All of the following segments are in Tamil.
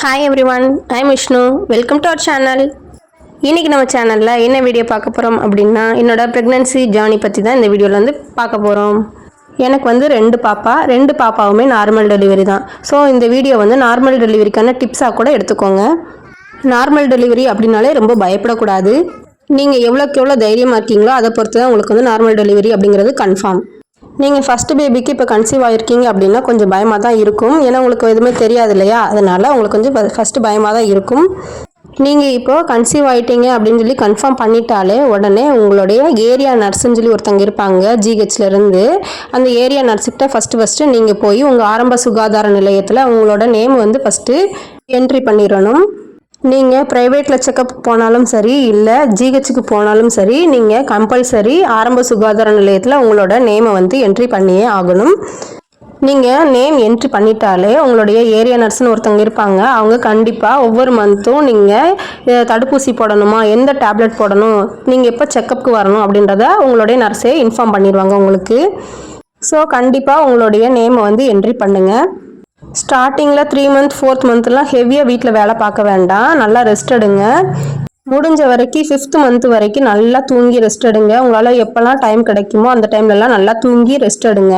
Hi everyone, I'm Vishnu. Welcome to our channel. இன்றைக்கி நம்ம சேனலில் என்ன வீடியோ பார்க்க போகிறோம் அப்படின்னா, என்னோடய ப்ரெக்னென்சி ஜேர்னி பற்றி தான் இந்த வீடியோவில் வந்து பார்க்க போகிறோம். எனக்கு வந்து ரெண்டு பாப்பாவுமே நார்மல் டெலிவரி தான். ஸோ இந்த வீடியோ வந்து நார்மல் டெலிவரிக்கான டிப்ஸாக கூட எடுத்துக்கோங்க. நார்மல் டெலிவரி அப்படின்னாலே ரொம்ப பயப்படக்கூடாது. நீங்கள் எவ்வளோக்கு எவ்வளோ தைரியமாக இருக்கீங்களோ அதை பொறுத்து தான் உங்களுக்கு வந்து நார்மல் டெலிவரி அப்படிங்கிறது கன்ஃபார்ம். நீங்கள் ஃபஸ்ட்டு பேபிக்கு இப்போ கன்சீவ் ஆகிருக்கீங்க அப்படின்னா கொஞ்சம் பயமாக தான் இருக்கும். ஏன்னா உங்களுக்கு எதுவுமே தெரியாது இல்லையா, அதனால் உங்களுக்கு கொஞ்சம் ஃபஸ்ட்டு பயமாக தான் இருக்கும். நீங்கள் இப்போது கன்சீவ் ஆகிட்டீங்க அப்படின்னு சொல்லி கன்ஃபார்ம் பண்ணிட்டாலே உடனே உங்களுடைய ஏரியா நர்ஸுன்னு சொல்லி ஒருத்தங்க இருப்பாங்க ஜிஹெச்லேருந்து. அந்த ஏரியா நர்ஸுக்கிட்ட ஃபஸ்ட்டு நீங்கள் போய் உங்கள் ஆரம்ப சுகாதார நிலையத்தில் உங்களோட நேம் வந்து ஃபஸ்ட்டு என்ட்ரி பண்ணிடணும். நீங்கள் ப்ரைவேட்டில் செக்கப் போனாலும் சரி, இல்லை ஜிஹெச்சுக்கு போனாலும் சரி, நீங்கள் கம்பல்சரி ஆரம்ப சுகாதார நிலையத்தில் உங்களோட நேமை வந்து என்ட்ரி பண்ணியே ஆகணும். நீங்கள் நேம் என்ட்ரி பண்ணிட்டாலே உங்களுடைய ஏரியா நர்ஸ்னு ஒருத்தவங்க இருப்பாங்க. அவங்க கண்டிப்பாக ஒவ்வொரு மந்த்தும் நீங்கள் தடுப்பூசி போடணுமா, எந்த டேப்லெட் போடணும், நீங்கள் எப்போ செக்கப்புக்கு வரணும் அப்படின்றத உங்களுடைய நர்ஸே இன்ஃபார்ம் பண்ணிடுவாங்க உங்களுக்கு. ஸோ கண்டிப்பாக உங்களுடைய நேமை வந்து என்ட்ரி பண்ணுங்கள். ஸ்டார்டிங்கில் 3 மந்த் 4th மந்த்லாம் ஹெவியாக வீட்டில் வேலை பார்க்க வேண்டாம். நல்லா ரெஸ்ட் எடுங்க. முடிஞ்ச வரைக்கும் 5th மந்த் வரைக்கும் நல்லா தூங்கி ரெஸ்ட் எடுங்க. உங்களால் எப்போல்லாம் டைம் கிடைக்குமோ அந்த டைம்லலாம் நல்லா தூங்கி ரெஸ்ட் எடுங்க.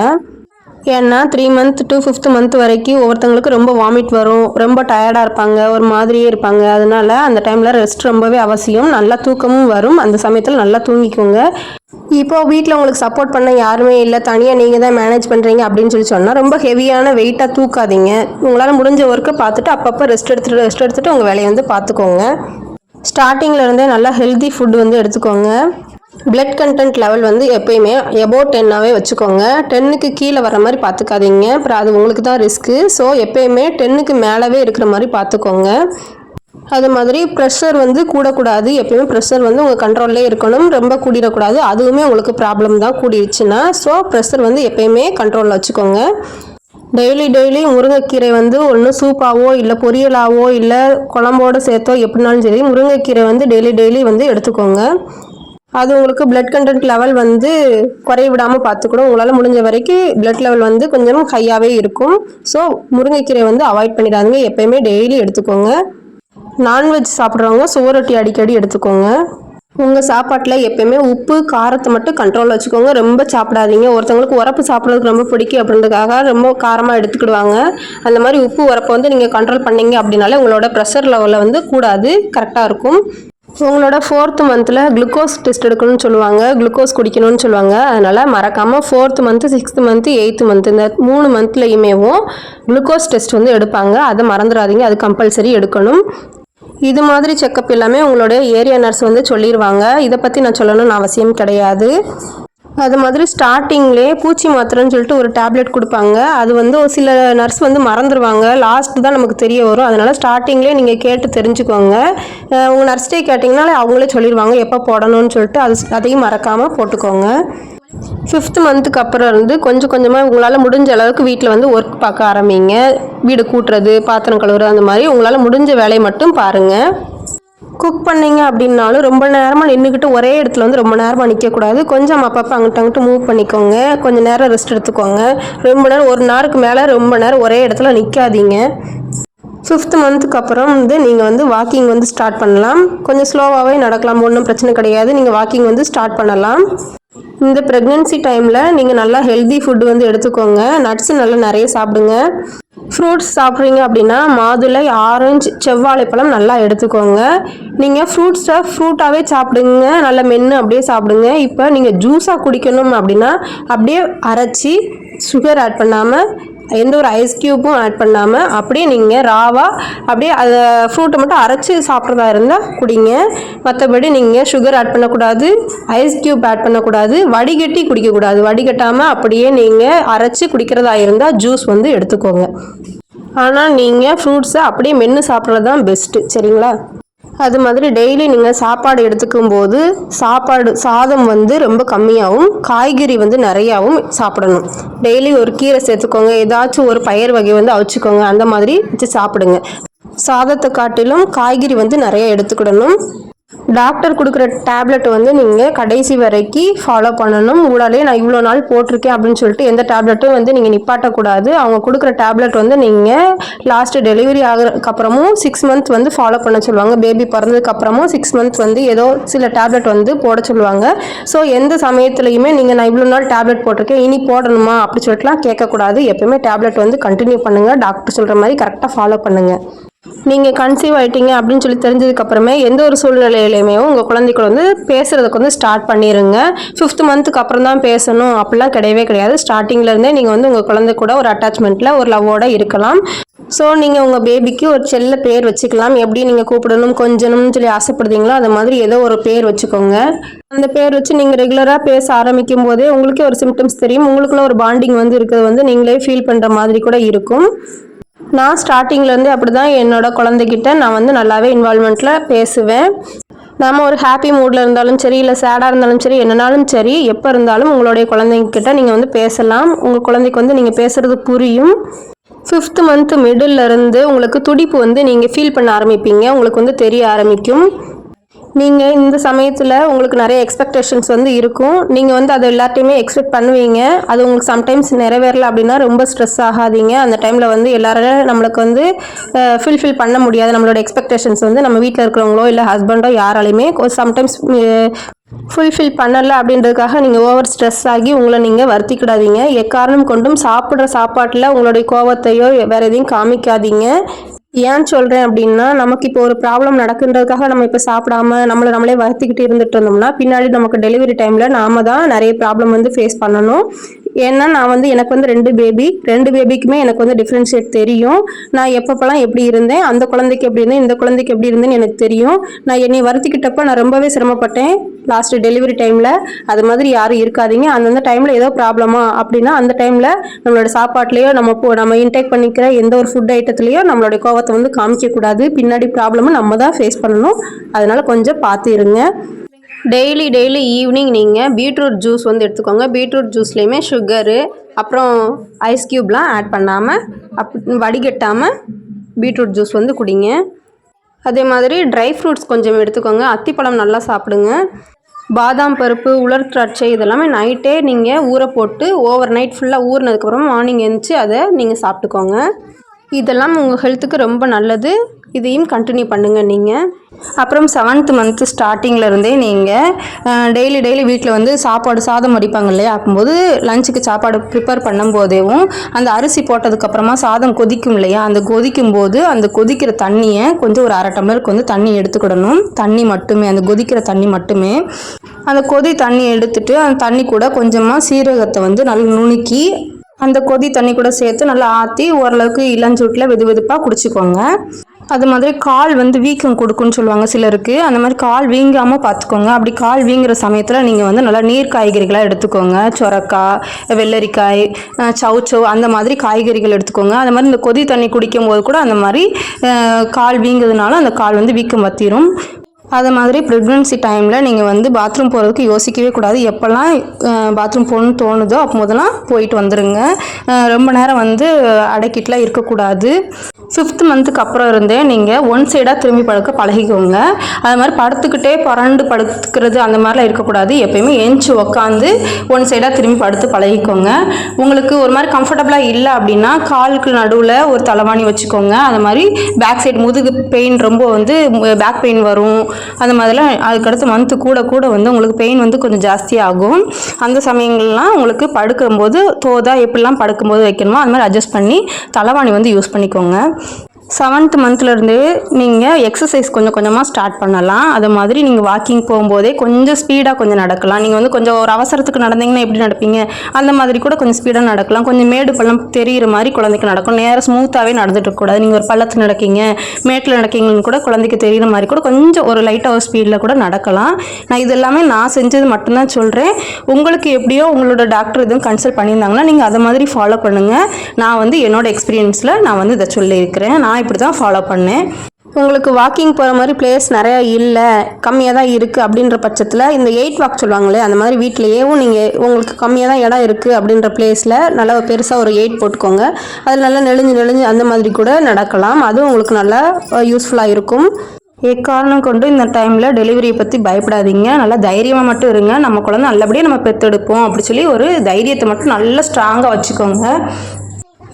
ஏன்னா 3 மந்த் to 5th மந்த் வரைக்கும் ஒவ்வொருத்தங்களுக்கு ரொம்ப வாமிட் வரும், ரொம்ப டயர்டாக இருப்பாங்க, ஒரு மாதிரியே இருப்பாங்க. அதனால அந்த டைமில் ரெஸ்ட் ரொம்பவே அவசியம். நல்லா தூக்கமும் வரும். அந்த சமயத்தில் நல்லா தூங்கிக்கோங்க. இப்போது வீட்டில் உங்களுக்கு சப்போர்ட் பண்ண யாருமே இல்லை, தனியாக நீங்கள் தான் மேனேஜ் பண்ணுறீங்க அப்படின்னு சொன்னால் ரொம்ப ஹெவியான வெயிட்டாக தூக்காதீங்க. உங்களால் முடிஞ்ச ஒர்க்கை பார்த்துட்டு அப்பப்போ ரெஸ்ட் எடுத்துகிட்டு உங்கள் வேலையை வந்து பார்த்துக்கோங்க. ஸ்டார்டிங்கில் இருந்தே நல்லா ஹெல்தி ஃபுட் வந்து எடுத்துக்கோங்க. பிளட் கண்டென்ட் லெவல் வந்து எப்பயுமே எபோவ் 10ஆகவே வச்சுக்கோங்க. 10க்கு கீழே வர மாதிரி பார்த்துக்காதீங்க, அப்புறம் அது உங்களுக்கு தான் ரிஸ்க்கு. ஸோ எப்பயுமே 10க்கு மேலவே இருக்கிற மாதிரி பார்த்துக்கோங்க. அது மாதிரி ப்ரெஷர் வந்து கூடக்கூடாது. எப்பயுமே ப்ரெஷர் வந்து உங்கள் கண்ட்ரோல்லே இருக்கணும், ரொம்ப கூடிடக்கூடாது. அதுவுமே உங்களுக்கு ப்ராப்ளம் தான் கூடிடுச்சுன்னா. ஸோ ப்ரெஷர் வந்து எப்பயுமே கண்ட்ரோலில் வச்சுக்கோங்க. டெய்லி முருங்கைக்கீரை வந்து ஒன்று சூப்பாவோ இல்லை பொரியலாவோ இல்லை குழம்போடு சேர்த்தோ எப்படினாலும் சரி, முருங்கைக்கீரை வந்து டெய்லி வந்து எடுத்துக்கோங்க. அது உங்களுக்கு பிளட் கண்டென்ட் லெவல் வந்து குறைய விடாமல் பார்த்துக்கணும். உங்களால் முடிஞ்ச வரைக்கும் பிளட் லெவல் வந்து கொஞ்சம் ஹையாகவே இருக்கும். ஸோ முருங்கைக்கீரை வந்து அவாய்ட் பண்ணிடாதீங்க, எப்பயுமே டெய்லி எடுத்துக்கோங்க. நான்வெஜ் சாப்பிட்றவங்க சுவரொட்டி அடிக்கடி எடுத்துக்கோங்க. உங்கள் சாப்பாட்டில் எப்பயுமே உப்பு காரத்தை மட்டும் கண்ட்ரோலில் வச்சுக்கோங்க. ரொம்ப சாப்பிடாதீங்க. ஒருத்தவங்களுக்கு உரப்பு சாப்பிட்றதுக்கு ரொம்ப பிடிக்கும் அப்படின்றதுக்காக ரொம்ப காரமாக எடுத்துக்கிடுவாங்க. அந்த மாதிரி உப்பு உரப்பை வந்து நீங்கள் கண்ட்ரோல் பண்ணீங்க அப்படின்னாலே உங்களோட ப்ரெஷர் லெவலில் வந்து கூடாது, கரெக்டாக இருக்கும். உங்களோட 4th மந்தில் குளுக்கோஸ் டெஸ்ட் எடுக்கணும்னு சொல்லுவாங்க, குளுக்கோஸ் குடிக்கணும்னு சொல்லுவாங்க. அதனால் மறக்காமல் 4th month 6th month 8th month இந்த 3 மந்த்லேயுமேவும் குளுக்கோஸ் டெஸ்ட் வந்து எடுப்பாங்க. அதை மறந்துடாதீங்க, அது கம்பல்சரி எடுக்கணும். இது மாதிரி செக்கப் எல்லாமே உங்களுடைய ஏரியா நர்ஸ் வந்து சொல்லிடுவாங்க. இதை பற்றி நான் சொல்லணும்னு அவசியம் கிடையாது. அது மாதிரி ஸ்டார்டிங்லேயே பூச்சி மாத்திரைன்னு சொல்லிட்டு ஒரு டேப்லெட் கொடுப்பாங்க. அது வந்து ஒரு சில நர்ஸ் வந்து மறந்துடுவாங்க, லாஸ்ட் தான் நமக்கு தெரிய வரும். அதனால் ஸ்டார்டிங்லேயே நீங்கள் கேட்டு தெரிஞ்சுக்கோங்க. உங்கள் நர்ஸ்டே கேட்டிங்கனாலே அவங்களே சொல்லிடுவாங்க எப்போ போடணும்னு சொல்லிட்டு. அதையும் மறக்காமல் போட்டுக்கோங்க. 5th மந்த்துக்கு அப்புறம் இருந்து கொஞ்சம் கொஞ்சமாக உங்களால் முடிஞ்ச அளவுக்கு வீட்டில் வந்து ஒர்க் பார்க்க ஆரம்பிங்க. வீடு கூட்டுறது, பாத்திரம் கழுவுறது, அந்த மாதிரி உங்களால் முடிஞ்ச வேலையை மட்டும் பாருங்கள். குக் பண்ணிங்க அப்படின்னாலும் ரொம்ப நேரமாக நின்றுக்கிட்டு ஒரே இடத்துல வந்து ரொம்ப நேரமாக நிற்கக்கூடாது. கொஞ்சம் அப்பப்போ அங்கிட்ட மூவ் பண்ணிக்கோங்க. கொஞ்சம் நேரம் ரெஸ்ட் எடுத்துக்கோங்க. ரொம்ப நேரம், 1 நாளுக்கு மேலே ரொம்ப நேரம் ஒரே இடத்துல நிற்காதீங்க. 5th மந்த்துக்கு அப்புறம் வந்து நீங்கள் வந்து வாக்கிங் வந்து ஸ்டார்ட் பண்ணலாம். கொஞ்சம் ஸ்லோவாகவே நடக்கலாம், ஒன்றும் பிரச்சனை கிடையாது. நீங்கள் வாக்கிங் வந்து ஸ்டார்ட் பண்ணலாம். இந்த ப்ரெக்னென்சி டைமில் நீங்கள் நல்லா ஹெல்தி ஃபுட்டு வந்து எடுத்துக்கோங்க. நட்ஸு நல்லா நிறைய சாப்பிடுங்க. ஃப்ரூட்ஸ் சாப்பிட்றீங்க அப்படின்னா மாதுளை, ஆரஞ்சு, செவ்வாழைப்பழம் நல்லா எடுத்துக்கோங்க. நீங்கள் ஃப்ரூட்டாகவே சாப்பிடுங்க, நல்லா மென்று அப்படியே சாப்பிடுங்க. இப்போ நீங்கள் ஜூஸாக குடிக்கணும் அப்படின்னா அப்படியே அரைச்சி சுகர் ஆட் பண்ணாமல், எந்த ஒரு ஐஸ் க்யூப்பும் ஆட் பண்ணாமல் அப்படியே நீங்கள் ராவாக அப்படியே அதை ஃப்ரூட்டை மட்டும் அரைச்சி சாப்பிட்றதா இருந்தால் குடிங்க. மற்றபடி நீங்கள் சுகர் ஆட் பண்ணக்கூடாது, ஐஸ் க்யூப் ஆட் பண்ணக்கூடாது, வடிகட்டி குடிக்கக்கூடாது. வடிகட்டாமல் அப்படியே நீங்கள் அரைச்சி குடிக்கிறதா இருந்தால் ஜூஸ் வந்து எடுத்துக்கோங்க. ஆனால் நீங்கள் ஃப்ரூட்ஸை அப்படியே மென்று சாப்பிட்றது தான் பெஸ்ட்டு, சரிங்களா? அது மாதிரி டெய்லி நீங்கள் சாப்பாடு எடுத்துக்கும் போது சாதம் வந்து ரொம்ப கம்மியாகவும் காய்கறி வந்து நிறையாவும் சாப்பிடணும். டெய்லி ஒரு கீரை சேர்த்துக்கோங்க, ஏதாச்சும் ஒரு பயிர் வகை வந்து அவிச்சுக்கோங்க, அந்த மாதிரி வச்சு சாப்பிடுங்க. சாதத்தை காட்டிலும் காய்கறி வந்து நிறைய எடுத்துக்கிடணும். டாக்டர் கொடுக்குற டேப்லெட் வந்து நீங்கள் கடைசி வரைக்கும் ஃபாலோ பண்ணணும். உங்களாலே நான் இவ்வளோ நாள் போட்டிருக்கேன் அப்படின்னு சொல்லிட்டு எந்த டேப்லெட்டும் வந்து நீங்கள் நிப்பாட்டக்கூடாது. அவங்க கொடுக்குற டேப்லெட் வந்து நீங்கள் லாஸ்ட்டு டெலிவரி ஆகிறதுக்கப்புறமும் 6 மந்த் வந்து ஃபாலோ பண்ண சொல்லுவாங்க. பேபி பிறந்ததுக்கப்புறமும் 6 மந்த் வந்து ஏதோ சில டேப்லெட் வந்து போட சொல்லுவாங்க. ஸோ எந்த சமயத்துலையுமே நீங்கள் நான் இவ்வளோ நாள் டேப்லெட் போட்டிருக்கேன் இனி போடணுமா அப்படி சொல்லிட்டுலாம் கேட்கக்கூடாது. எப்பயுமே டேப்லெட் வந்து கண்டினியூ பண்ணுங்கள். டாக்டர் சொல்கிற மாதிரி கரெக்டாக ஃபாலோ பண்ணுங்கள். நீங்கள் கன்சீவ் ஆகிட்டீங்க அப்படின்னு சொல்லி தெரிஞ்சதுக்கப்புறமே எந்த ஒரு சூழ்நிலையிலையுமே உங்கள் குழந்தைக்கு வந்து பேசுகிறதுக்கு வந்து ஸ்டார்ட் பண்ணிடுங்க. 5th மந்த்துக்கு அப்புறம் தான் பேசணும் அப்படிலாம் கிடையவே கிடையாது. ஸ்டார்டிங்லேருந்தே நீங்கள் வந்து உங்கள் குழந்தை கூட ஒரு அட்டாச்மெண்ட்டில் ஒரு லவ்வோடு இருக்கலாம். ஸோ நீங்கள் உங்கள் பேபிக்கு ஒரு செல்ல பேர் வச்சுக்கலாம். எப்படி நீங்கள் கூப்பிடணும் கொஞ்சணும்னு சொல்லி ஆசைப்படுறீங்களோ அது மாதிரி ஏதோ ஒரு பேர் வச்சுக்கோங்க. அந்த பேர் வச்சு நீங்கள் ரெகுலராக பேச ஆரம்பிக்கும் போதே உங்களுக்கே ஒரு சிம்டம்ஸ் தெரியும். உங்களுக்குள்ள ஒரு பாண்டிங் வந்து இருக்கிறது வந்து நீங்களே ஃபீல் பண்ணுற மாதிரி கூட இருக்கும். நான் ஸ்டார்டிங்லேருந்து அப்படி தான் என்னோட குழந்தைகிட்ட நான் வந்து நல்லாவே இன்வால்மெண்ட்டில் பேசுவேன். நம்ம ஒரு ஹாப்பி மூடில் இருந்தாலும் சரி இல்லை சேடாக இருந்தாலும் சரி என்னன்னாலும் சரி எப்போ இருந்தாலும் உங்களுடைய குழந்தைங்கிட்ட நீங்கள் வந்து பேசலாம். உங்கள் குழந்தைக்கு வந்து நீங்கள் பேசுகிறது புரியும். 5th மந்த் மிடில் இருந்து உங்களுக்கு துடிப்பு வந்து நீங்கள் ஃபீல் பண்ண ஆரம்பிப்பீங்க. உங்களுக்கு வந்து தெரிய ஆரம்பிக்கும். நீங்கள் இந்த சமயத்தில் உங்களுக்கு நிறைய எக்ஸ்பெக்டேஷன்ஸ் வந்து இருக்கும். நீங்கள் வந்து அதை எல்லாத்தையுமே எக்ஸ்பெக்ட் பண்ணுவீங்க. அது உங்களுக்கு சம்டைம்ஸ் நிறைவேறல அப்படின்னா ரொம்ப ஸ்ட்ரெஸ் ஆகாதீங்க. அந்த டைமில் வந்து எல்லாரும் நம்மளுக்கு வந்து ஃபில்ஃபில் பண்ண முடியாது. நம்மளோட எக்ஸ்பெக்டேஷன்ஸ் வந்து நம்ம வீட்டில் இருக்கிறவங்களோ இல்லை ஹஸ்பண்டோ யாராலையுமே சம்டைம்ஸ் ஃபுல்ஃபில் பண்ணலை அப்படின்றதுக்காக நீங்கள் ஓவர் ஸ்ட்ரெஸ் ஆகி உங்களை நீங்கள் வருத்திக்கிடாதீங்க. எக்காரணம் கொண்டும் சாப்பிட்ற சாப்பாட்டில் உங்களுடைய கோபத்தையோ வேறு எதையும் காமிக்காதீங்க. ஏன் சொல்கிறேன் அப்படின்னா நமக்கு இப்போ ஒரு ப்ராப்ளம் நடக்குன்றதுக்காக நம்ம இப்போ சாப்பிடாம நம்மளே வருத்திக்கிட்டு இருந்துட்டு இருந்தோம்னா பின்னாடி நமக்கு டெலிவரி டைமில் நாம தான் நிறைய ப்ராப்ளம் வந்து ஃபேஸ் பண்ணணும். ஏன்னா நான் வந்து எனக்கு வந்து 2 பேபிக்குமே எனக்கு வந்து டிஃப்ரென்ஷியேட் தெரியும். நான் எப்பப்பெல்லாம் எப்படி இருந்தேன், அந்த குழந்தைக்கு எப்படி இருந்தேன், இந்த குழந்தைக்கு எப்படி இருந்தேன்னு எனக்கு தெரியும். நான் என்னை வருத்திக்கிட்டப்ப நான் ரொம்பவே சிரமப்பட்டேன் லாஸ்ட் டெலிவரி டைமில். அது மாதிரி யாரும் இருக்காதீங்க. அந்தந்த டைமில் ஏதோ ப்ராப்ளமா அப்படின்னா அந்த டைமில் நம்மளோட சாப்பாட்லேயோ நம்ம இன்டேக் பண்ணிக்கிற எந்த ஒரு ஃபுட் ஐட்டத்துலேயோ நம்மளுடைய கோவத்தை வந்து காமிக்கக்கூடாது. பின்னாடி ப்ராப்ளமும் நம்ம தான் ஃபேஸ் பண்ணணும். அதனால் கொஞ்சம் பார்த்து இருங்க. டெய்லி ஈவினிங் நீங்கள் பீட்ரூட் ஜூஸ் வந்து எடுத்துக்கோங்க. பீட்ரூட் ஜூஸ்லேயுமே சுகரு அப்புறம் ஐஸ் க்யூப்லாம் ஆட் பண்ணாமல் வடிகட்டாமல் பீட்ரூட் ஜூஸ் வந்து குடிங்க. அதே மாதிரி ட்ரை ஃப்ரூட்ஸ் கொஞ்சம் எடுத்துக்கோங்க. அத்திப்பழம் நல்லா சாப்பிடுங்க. பாதாம் பருப்பு, உலர் திராட்சை இதெல்லாமே நைட்டே நீங்கள் ஊற போட்டு ஓவர் நைட் ஃபுல்லாக ஊறினதுக்கப்புறம் மார்னிங் எழுந்துச்சி அதை நீங்கள் சாப்பிட்டுக்கோங்க. இதெல்லாம் உங்கள் ஹெல்த்துக்கு ரொம்ப நல்லது. இதையும் கண்டினியூ பண்ணுங்கள் நீங்கள். அப்புறம் 7th மந்த் ஸ்டார்டிங்கில் நீங்கள் டெய்லி வீட்டில் வந்து சாதம் வடிப்பாங்க இல்லையா, அப்போது லஞ்சுக்கு சாப்பாடு ப்ரிப்பேர் பண்ணும்போதேவும் அந்த அரிசி போட்டதுக்கப்புறமா சாதம் கொதிக்கும் இல்லையா, அந்த கொதிக்கும்போது அந்த கொதிக்கிற தண்ணியை கொஞ்சம் ஒரு 1/2 டம்ளருக்கு வந்து தண்ணி எடுத்துக்கிடணும். தண்ணி மட்டுமே, அந்த கொதிக்கிற தண்ணி மட்டுமே. அந்த தண்ணி எடுத்துட்டு அந்த தண்ணி கூட கொஞ்சமாக சீரகத்தை வந்து நல்லா நுணுக்கி அந்த தண்ணி கூட சேர்த்து நல்லா ஆற்றி ஓரளவுக்கு இளஞ்சூட்டில் வெதுப்பாக குடிச்சிக்கோங்க. அது மாதிரி கால் வந்து வீக்கம் கொடுக்குன்னு சொல்லுவாங்க சிலருக்கு. அந்த மாதிரி கால் வீங்காமல் பார்த்துக்கோங்க. அப்படி கால் வீங்குற சமயத்தில் நீங்கள் வந்து நல்லா நீர் காய்கறிகளாக எடுத்துக்கோங்க. சொரக்காய், வெள்ளரிக்காய், சௌச்சவ் அந்த மாதிரி காய்கறிகள் எடுத்துக்கோங்க. அந்த மாதிரி இந்த தண்ணி குடிக்கும் போது கூட அந்த மாதிரி கால் வீங்குறதுனால அந்த கால் வந்து வீக்கம் வத்திரும். அது மாதிரி ப்ரெக்னென்சி டைமில் நீங்கள் வந்து பாத்ரூம் போகிறதுக்கு யோசிக்கவே கூடாது. எப்போல்லாம் பாத்ரூம் போகணுன்னு தோணுதோ அப்போதெல்லாம் போயிட்டு வந்துடுங்க. ரொம்ப நேரம் வந்து அடக்கிட்டுலாம் இருக்கக்கூடாது. 5th மந்த்துக்கு அப்புறம் இருந்தே நீங்கள் ஒன் சைடாக திரும்பி பழகிக்கோங்க. அது மாதிரி படுத்துக்கிட்டே பரண்டு படுத்துக்கிறது அந்த மாதிரிலாம் இருக்கக்கூடாது. எப்போயுமே எஞ்சி உக்காந்து ஒன் சைடாக திரும்பி படுத்து பழகிக்கோங்க. உங்களுக்கு ஒரு மாதிரி கம்ஃபர்டபுளாக இல்லை அப்படின்னா காலுக்கு நடுவில் ஒரு தலைவாணி வச்சுக்கோங்க. அது மாதிரி பேக் சைடு முதுகு பெயின் ரொம்ப வந்து பேக் பெயின் வரும். அந்த மாதிரிலாம் அதுக்கடுத்து மந்த்து கூட வந்து உங்களுக்கு பெயின் வந்து கொஞ்சம் ஜாஸ்தியாகும். அந்த சமயங்கள்லாம் உங்களுக்கு படுக்கும்போது எப்படிலாம் படுக்கும்போது வைக்கணுமோ அது மாதிரி அட்ஜஸ்ட் பண்ணி தலைவாணி வந்து யூஸ் பண்ணிக்கோங்க. 7th மந்த்லேருந்து நீங்கள் எக்ஸசைஸ் கொஞ்சமாக ஸ்டார்ட் பண்ணலாம். அது மாதிரி நீங்கள் வாக்கிங் போகும்போதே கொஞ்சம் ஸ்பீடாக கொஞ்சம் நடக்கலாம். நீங்கள் வந்து கொஞ்சம் ஒரு அவசரத்துக்கு நடந்தீங்கன்னா எப்படி நடப்பீங்க அந்த மாதிரி கூட கொஞ்சம் ஸ்பீடாக நடக்கலாம். கொஞ்சம் மேடு பள்ளம் தெரிகிற மாதிரி குழந்தைக்கு நடக்கும். நேரம் ஸ்மூத்தாகவே நடந்துட்டு இருக்கக்கூடாது. நீங்கள் ஒரு பள்ளத்தில் நடக்கீங்க, மேட்டில் நடக்கீங்கன்னு கூட குழந்தைக்கு தெரிகிற மாதிரி கூட கொஞ்சம் ஒரு லைட்டாக ஒரு ஸ்பீடில் கூட நடக்கலாம். நான் இது எல்லாமே நான் செஞ்சது மட்டும்தான் சொல்கிறேன். உங்களுக்கு எப்படியோ உங்களோட டாக்டர் எதுவும் கன்சல்ட் பண்ணியிருந்தாங்கன்னா நீங்கள் அதை மாதிரி ஃபாலோ பண்ணுங்கள். நான் வந்து என்னோடய எக்ஸ்பீரியன்ஸில் நான் வந்து இதை சொல்லியிருக்கிறேன். நான் இப்படி தான் ஃபாலோ பண்ணேன். உங்களுக்கு வாக்கிங் போகிற மாதிரி பிளேஸ் நிறையா இல்லை, கம்மியாக தான் இருக்குது அப்படின்ற பட்சத்தில் இந்த 8 வாக் சொல்லுவாங்களே அந்த மாதிரி வீட்டிலையேவும் நீங்கள் உங்களுக்கு கம்மியாக தான் இடம் இருக்குது அப்படின்ற பிளேஸில் நல்லா பெருசாக ஒரு 8 போட்டுக்கோங்க. அதில் நல்லா நெளிஞ்சு அந்த மாதிரி கூட நடக்கலாம். அதுவும் உங்களுக்கு நல்லா யூஸ்ஃபுல்லாக இருக்கும். எக்காரணம் கொண்டு இந்த டைமில் டெலிவரியை பற்றி பயப்படாதீங்க. நல்லா தைரியமாக மட்டும் இருங்க. நம்ம குழந்தை நல்லபடியாக நம்ம பெற்றெடுப்போம் அப்படி சொல்லி ஒரு தைரியத்தை மட்டும் நல்லா ஸ்ட்ராங்காக வச்சுக்கோங்க.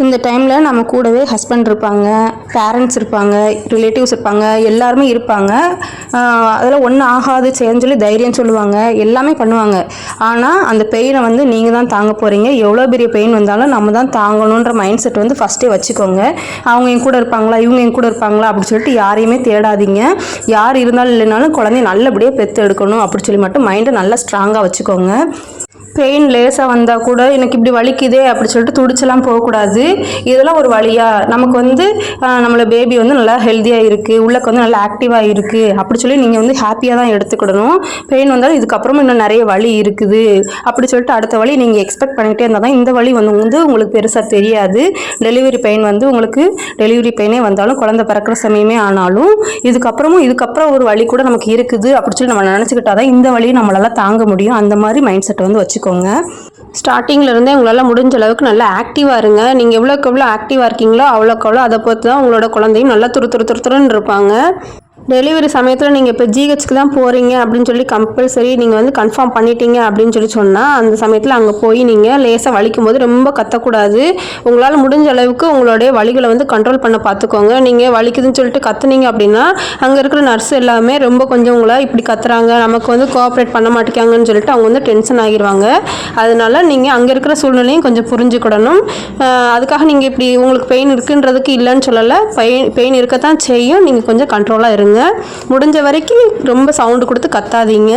இந்த டைமில் நம்ம கூடவே ஹஸ்பண்ட் இருப்பாங்க, பேரண்ட்ஸ் இருப்பாங்க, ரிலேட்டிவ்ஸ் இருப்பாங்க, எல்லாருமே இருப்பாங்க. அதெல்லாம் ஒன்றும் ஆகாது செய்யன்னு சொல்லி தைரியம் சொல்லுவாங்க, எல்லாமே பண்ணுவாங்க. ஆனால் அந்த பெயினை வந்து நீங்கள் தான் தாங்க போகிறீங்க. எவ்வளோ பெரிய பெயின் வந்தாலும் நம்ம தான் தாங்கணுன்ற மைண்ட் செட் வந்து ஃபஸ்ட்டே வச்சுக்கோங்க. அவங்க என் கூட இருப்பாங்களா, இவங்க என் கூட இருப்பாங்களா அப்படின்னு சொல்லிட்டு யாரையுமே தேடாதீங்க. யார் இருந்தாலும் இல்லைனாலும் குழந்தைய நல்லபடியாக பெற்று எடுக்கணும் அப்படி சொல்லி மட்டும் மைண்டை நல்லா ஸ்ட்ராங்காக வச்சுக்கோங்க. பெயின் லேசாக வந்தால் கூட எனக்கு இப்படி வலிக்குதே அப்படி சொல்லிட்டு துடிச்செல்லாம் போகக்கூடாது. இதெல்லாம் ஒரு வழியாக நமக்கு வந்து நம்மளோட பேபி வந்து நல்லா ஹெல்த்தியாக இருக்குது, உள்ளக்கு வந்து நல்லா ஆக்டிவாக இருக்குது அப்படி சொல்லி நீங்கள் வந்து ஹாப்பியாக தான் எடுத்துக்கிடணும். பெயின் வந்தாலும் இதுக்கப்புறமா இன்னும் நிறைய வலி இருக்குது அப்படி சொல்லிட்டு அடுத்த வலி நீங்கள் எக்ஸ்பெக்ட் பண்ணிகிட்டே இருந்தால் தான் இந்த வலி வந்து உங்களுக்கு பெருசாக தெரியாது. டெலிவரி பெயின் வந்து உங்களுக்கு டெலிவரி பெயினே வந்தாலும் குழந்தை பிறக்கிற சமயமே ஆனாலும் இதுக்கப்புறம் ஒரு வலி கூட நமக்கு இருக்குது அப்படி சொல்லி நம்ம நினச்சிக்கிட்டா தான் இந்த வலியை நம்மளால் தாங்க முடியும். அந்த மாதிரி மைண்ட் செட்டை வந்து வச்சுக்கோங்க. ஸ்டார்டிங்கில் இருந்தே உங்களால் முடிஞ்ச அளவுக்கு நல்லா ஆக்டிவாக இருங்க. நீங்கள் எவ்வளோக்கு ஆக்டிவாக இருக்கீங்களோ அவ்வளோக்கு அதை பொறுத்து தான் உங்களோட குழந்தையும் நல்லா துருன்னு இருப்பாங்க. டெலிவரி சமயத்தில் நீங்கள் இப்போ ஜிஹெச்க்கு தான் போகிறீங்க அப்படின்னு சொல்லி கம்பல்சரி நீங்கள் வந்து கன்ஃபார்ம் பண்ணிட்டீங்க அப்படின்னு சொல்லி சொன்னால் அந்த சமயத்தில் அங்கே போய் நீங்கள் லேசாக வலிக்கும் போது ரொம்ப கத்தக்கூடாது. உங்களால் முடிஞ்ச அளவுக்கு உங்களுடைய வலிகளை வந்து கண்ட்ரோல் பண்ண பார்த்துக்கோங்க. நீங்கள் வலிக்குதுன்னு சொல்லிட்டு கத்துனீங்க அப்படின்னா அங்கே இருக்கிற நர்ஸ் எல்லாமே ரொம்ப கொஞ்சம் உங்களை இப்படி கத்துறாங்க, நமக்கு வந்து கோஆப்ரேட் பண்ண மாட்டேங்காங்கன்னு சொல்லிட்டு அவங்க வந்து டென்ஷன் ஆகிடுவாங்க. அதனால நீங்கள் அங்கே இருக்கிற சூழ்நிலையும் கொஞ்சம் புரிஞ்சுக்கிடணும். அதுக்காக நீங்கள் இப்படி உங்களுக்கு பெயின் இருக்குன்றதுக்கு இல்லைன்னு சொல்லலை, பெயின் இருக்கத்தான் செய்யும். நீங்கள் கொஞ்சம் கண்ட்ரோலாக இருங்க. முடிஞ்ச வரைக்கும் ரொம்ப சவுண்டு கொடுத்து கத்தாதீங்க.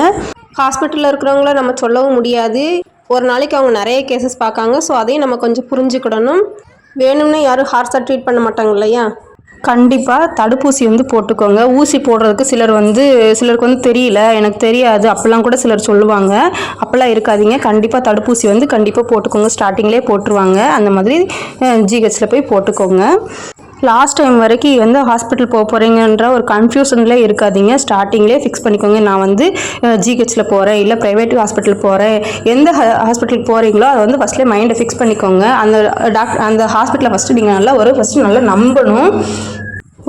ஹாஸ்பிட்டலில் இருக்கிறவங்கள நம்ம சொல்லவும் முடியாது. ஒரு நாளைக்கு அவங்க நிறைய கேசஸ் பார்க்காங்க. ஸோ அதையும் நம்ம கொஞ்சம் புரிஞ்சுக்கிடணும். வேணும்னே யாரும் ஹார்ஷாக ட்ரீட் பண்ண மாட்டாங்க இல்லையா? கண்டிப்பாக தடுப்பூசி வந்து போட்டுக்கோங்க. ஊசி போடுறதுக்கு சிலருக்கு வந்து தெரியல, எனக்கு தெரியாது அப்படிலாம் கூட சிலர் சொல்லுவாங்க. அப்படிலாம் இருக்காதீங்க. கண்டிப்பாக தடுப்பூசி வந்து கண்டிப்பாக போட்டுக்கோங்க. ஸ்டார்டிங்லேயே போட்டுருவாங்க. அந்த மாதிரி ஜிஹெச்சில் போய் போட்டுக்கோங்க. லாஸ்ட் டைம் வரைக்கும் எந்த ஹாஸ்பிட்டல் போக போகிறீங்கன்ற ஒரு கன்ஃபியூஷன்லேயே இருக்காதீங்க. ஸ்டார்டிங்லேயே ஃபிக்ஸ் பண்ணிக்கோங்க. நான் வந்து ஜிஹெச்சில் போகிறேன், இல்லை ப்ரைவேட் ஹாஸ்பிட்டல் போகிறேன். எந்த ஹாஸ்பிட்டலுக்கு போகிறீங்களோ அதை வந்து ஃபஸ்ட்லேயே மைண்டை ஃபிக்ஸ் பண்ணிக்கோங்க. அந்த ஹாஸ்பிட்டலை ஃபஸ்ட்டு நீங்கள் ஃபஸ்ட்டு நல்லா நம்பணும்.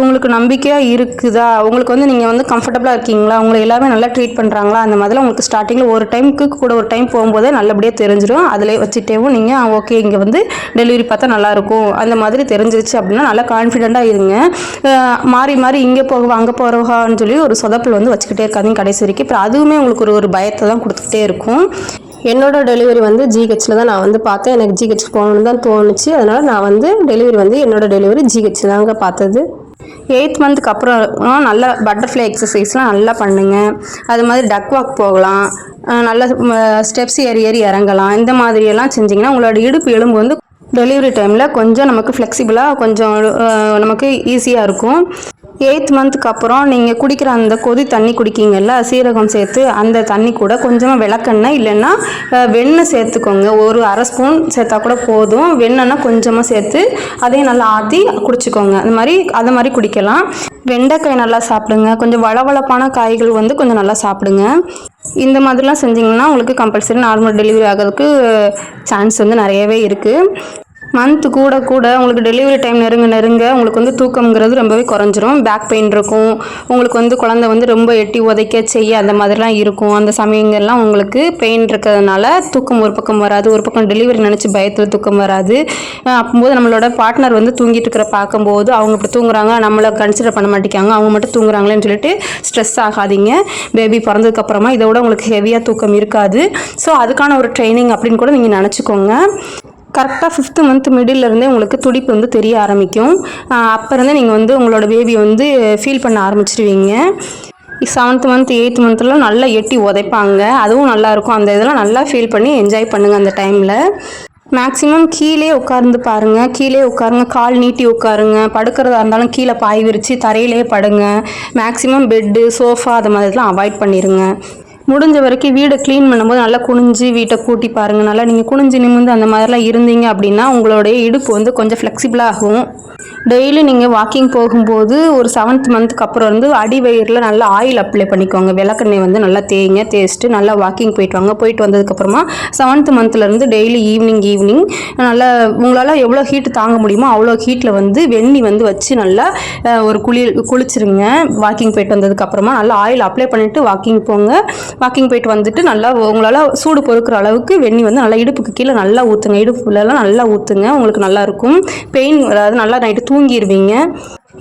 உங்களுக்கு நம்பிக்கையாக இருக்குதா, உங்களுக்கு வந்து நீங்கள் வந்து கம்ஃபர்டபுளாக இருக்கீங்களா, உங்களை எல்லாமே நல்லா ட்ரீட் பண்ணுறாங்களா, அந்த மாதிரிலாம் உங்களுக்கு ஸ்டார்டிங்கில் ஒரு டைம் போகும்போதே நல்லபடியாக தெரிஞ்சிடும். அதில் வச்சுட்டேவும் நீங்கள் ஓகே இங்கே வந்து டெலிவரி பார்த்தா நல்லாயிருக்கும் அந்த மாதிரி தெரிஞ்சிருச்சு அப்படின்னா நல்லா கான்ஃபிடெண்ட்டாக இருங்க. மாறி இங்கே போகவா அங்கே போகிறவான்னு சொல்லி ஒரு சொதப்பில் வந்து வச்சுக்கிட்டே இருக்காதீங்க கடைசி வரைக்கும். இப்போ அதுவுமே உங்களுக்கு ஒரு பயத்தை தான் கொடுத்துக்கிட்டே இருக்கும். என்னோட டெலிவரி வந்து ஜிஹெச்சில் தான் நான் வந்து பார்த்தேன். எனக்கு ஜிஹெச் போகணுன்னு தான் தோணுச்சு. அதனால் நான் வந்து என்னோட டெலிவரி ஜிஹெச் தாங்க பார்த்தது. 8th மந்த்துக்கு அப்புறம் நல்லா பட்டர்ஃப்ளை எக்ஸசைஸ்லாம் நல்லா பண்ணுங்கள். அது மாதிரி டக் வாக் போகலாம், நல்லா ஸ்டெப்ஸ் ஏறி இறங்கலாம். இந்த மாதிரியெல்லாம் செஞ்சிங்கன்னா உங்களோட இடுப்பு எலும்பு வந்து டெலிவரி டைமில் கொஞ்சம் நமக்கு ஃப்ளெக்சிபிளாக கொஞ்சம் நமக்கு ஈஸியாக இருக்கும். 8th மந்த்துக்கு அப்புறம் நீங்கள் குடிக்கிற அந்த கொதி தண்ணி குடிக்கிங்கல்ல, சீரகம் சேர்த்து அந்த தண்ணி கூட கொஞ்சமாக விளக்கெண்ணெய் இல்லைன்னா வெண்ணெய் சேர்த்துக்கோங்க. ஒரு அரை ஸ்பூன் சேர்த்தா கூட போதும். வெண்ணெய்னா கொஞ்சமாக சேர்த்து அதையும் நல்லா ஆற்றி குடிச்சிக்கோங்க. அது மாதிரி குடிக்கலாம். வெண்டைக்காய் நல்லா சாப்பிடுங்க. கொஞ்சம் வளவளப்பான காய்கள் வந்து கொஞ்சம் நல்லா சாப்பிடுங்க. இந்த மாதிரிலாம் செஞ்சிங்கன்னா உங்களுக்கு கம்பல்சரி நார்மல் டெலிவரி ஆகிறதுக்கு சான்ஸ் வந்து நிறையவே இருக்குது. மந்த்து கூட உங்களுக்கு டெலிவரி டைம் நெருங்க உங்களுக்கு வந்து தூக்கம்ங்கிறது ரொம்பவே குறைஞ்சிரும். பேக் பெயின் இருக்கும், உங்களுக்கு வந்து குழந்தை வந்து ரொம்ப எட்டி உதைக்க செய்ய அந்த மாதிரிலாம் இருக்கும். அந்த சமயங்கள்லாம் உங்களுக்கு பெயின் இருக்கிறதுனால தூக்கம் ஒரு பக்கம் வராது, ஒரு பக்கம் டெலிவரி நினச்சி பயத்தில் தூக்கம் வராது. அப்போது நம்மளோட பார்ட்னர் வந்து தூங்கிட்டு இருக்கிற பார்க்கும்போது அவங்க இப்படி தூங்குறாங்க, நம்மளை கன்சிடர் பண்ண மாட்டேங்காங்க, அவங்க மட்டும் தூங்குறாங்களேன்னு சொல்லிட்டு ஸ்ட்ரெஸ் ஆகாதீங்க. பேபி பிறந்ததுக்கப்புறமா இதை விட உங்களுக்கு ஹெவியாக தூக்கம் இருக்காது. ஸோ அதுக்கான ஒரு ட்ரைனிங் அப்படின்னு கூட நீங்கள் நினச்சிக்கோங்க. கரெக்டாக 5th மந்த் மிடில்லேருந்தே உங்களுக்கு துடிப்பு வந்து தெரிய ஆரம்பிக்கும். அப்போ இருந்து நீங்கள் வந்து உங்களோட பேபியை வந்து ஃபீல் பண்ண ஆரம்பிச்சிருவீங்க. 7th மந்த் 8th மந்த்லாம் நல்லா எட்டி உதைப்பாங்க, அதுவும் நல்லாயிருக்கும். அந்த இதெல்லாம் நல்லா ஃபீல் பண்ணி என்ஜாய் பண்ணுங்கள் அந்த டைமில். மேக்ஸிமம் கீழே உட்கார்ந்து பாருங்கள், கீழே உட்காருங்க, கால் நீட்டி உட்காருங்க. படுக்கிறதா இருந்தாலும் கீழே பாய் விரித்து தரையிலே படுங்க. மேக்ஸிமம் பெட்டு சோஃபா அது மாதிரிலாம் அவாய்ட் பண்ணிடுங்க. முடிஞ்ச வரைக்கும் வீடை க்ளீன் பண்ணும்போது நல்லா குனிஞ்சு வீட்டை கூட்டி பாருங்கள். நல்லா நீங்கள் குனிஞ்சு நிமிர்ந்து அந்த மாதிரிலாம் இருந்தீங்க அப்படின்னா உங்களுடைய இடுப்பு வந்து கொஞ்சம் ஃப்ளெக்சிபிளாகும். டெய்லி நீங்கள் வாக்கிங் போகும்போது ஒரு 7th மந்த்துக்கு அப்புறம் வந்து அடி வயிறில் நல்லா ஆயில் அப்ளை பண்ணிக்கோங்க. விளக்கெண்ணெய் வந்து நல்லா தேய்ச்சிட்டு நல்லா வாக்கிங் போயிட்டு வாங்க. போயிட்டு வந்ததுக்கப்புறமா 7th மந்த்லேருந்து டெய்லி ஈவினிங் நல்லா உங்களால் எவ்வளோ ஹீட் தாங்க முடியுமோ அவ்வளோ ஹீட்டில் வந்து வெந்நீர் வந்து வச்சு நல்லா ஒரு குளிச்சிருங்க. வாக்கிங் போயிட்டு வந்ததுக்கப்புறமா நல்லா ஆயில் அப்ளை பண்ணிவிட்டு வாக்கிங் போங்க. வாக்கிங் போயிட்டு வந்துட்டு நல்லா உங்களால் சூடு பொறுக்கிற அளவுக்கு வெந்நீர் வந்து நல்லா இடுப்புக்கு கீழே நல்லா ஊற்றுங்க. இடுப்புலலாம் நல்லா ஊற்றுங்க. உங்களுக்கு நல்லாயிருக்கும். பெயின் அதாவது நல்லா நைட்டு தூங்கிடுவீங்க.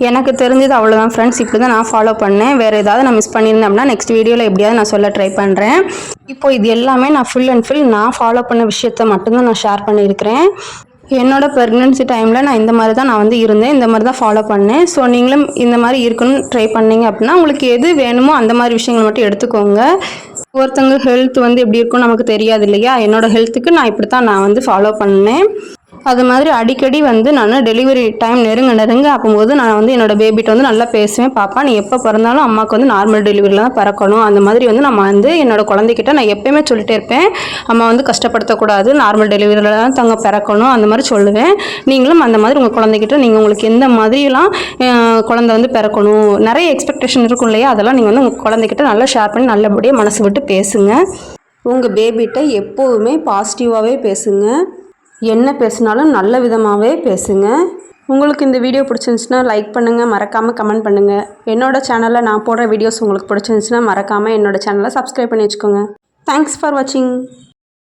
எனக்கு தெரிஞ்சது அவ்வளோதான் ஃப்ரெண்ட்ஸ். இப்படி தான் நான் ஃபாலோ பண்ணேன். வேறு ஏதாவது நான் மிஸ் பண்ணியிருந்தேன் அப்படின்னா நெக்ஸ்ட் வீடியோவில் எப்படியாவது நான் சொல்ல ட்ரை பண்ணுறேன். இப்போ இது எல்லாமே நான் ஃபுல் அண்ட் ஃபுல் நான் ஃபாலோ பண்ண விஷயத்த மட்டும்தான் நான் ஷேர் பண்ணியிருக்கிறேன். என்னோட ப்ரெக்னென்சி டைமில் நான் இந்த மாதிரி தான் நான் வந்து இருந்தேன். இந்த மாதிரி தான் ஃபாலோ பண்ணேன். ஸோ நீங்களும் இந்த மாதிரி இருக்கணும்னு ட்ரை பண்ணீங்க அப்படின்னா உங்களுக்கு எது வேணுமோ அந்த மாதிரி விஷயங்கள் மட்டும் எடுத்துக்கோங்க. ஒருத்தங்க ஹெல்த் வந்து எப்படி இருக்கும்னு நமக்கு தெரியாது இல்லையா? என்னோட ஹெல்த்துக்கு நான் இப்படி தான் நான் வந்து ஃபாலோ பண்ணேன். அது மாதிரி அடிக்கடி வந்து நான் டெலிவரி டைம் நெருங்க அப்போது நான் வந்து என்னோடய பேபிட்ட வந்து நல்லா பேசுவேன். பாப்பா நீ எப்போ பிறந்தாலும் அம்மாவுக்கு வந்து நார்மல் டெலிவரியில் தான் பிறக்கணும். அந்த மாதிரி வந்து நம்ம வந்து என்னோடய குழந்தைகிட்ட நான் எப்போயுமே சொல்லிட்டே இருப்பேன். அம்மா வந்து கஷ்டப்படுத்தக்கூடாது, நார்மல் டெலிவரியில் தான் தங்க பிறக்கணும் அந்த மாதிரி சொல்லுவேன். நீங்களும் அந்த மாதிரி உங்கள் குழந்தைகிட்ட நீங்கள் உங்களுக்கு எந்த மாதிரிலாம் குழந்தை வந்து பிறக்கணும் நிறைய எக்ஸ்பெக்டேஷன் இருக்கும் இல்லையா? அதெல்லாம் நீங்கள் வந்து உங்கள் குழந்தைகிட்ட நல்லா ஷேர் பண்ணி நல்லபடியாக மனசு விட்டு பேசுங்க. உங்கள் பேபிகிட்ட எப்போவுமே பாசிட்டிவாகவே பேசுங்க. என்ன பேசினாலும் நல்ல விதமாகவே பேசுங்க. உங்களுக்கு இந்த வீடியோ பிடிச்சிருந்துச்சுன்னா லைக் பண்ணுங்கள், மறக்காமல் கமெண்ட் பண்ணுங்கள். என்னோடய சேனலில் நான் போடுற வீடியோஸ் உங்களுக்கு பிடிச்சிருந்துச்சுன்னா மறக்காமல் என்னோடய சேனலை சப்ஸ்கிரைப் பண்ணி வச்சுக்கோங்க. தேங்க்ஸ் ஃபார் வாட்சிங்.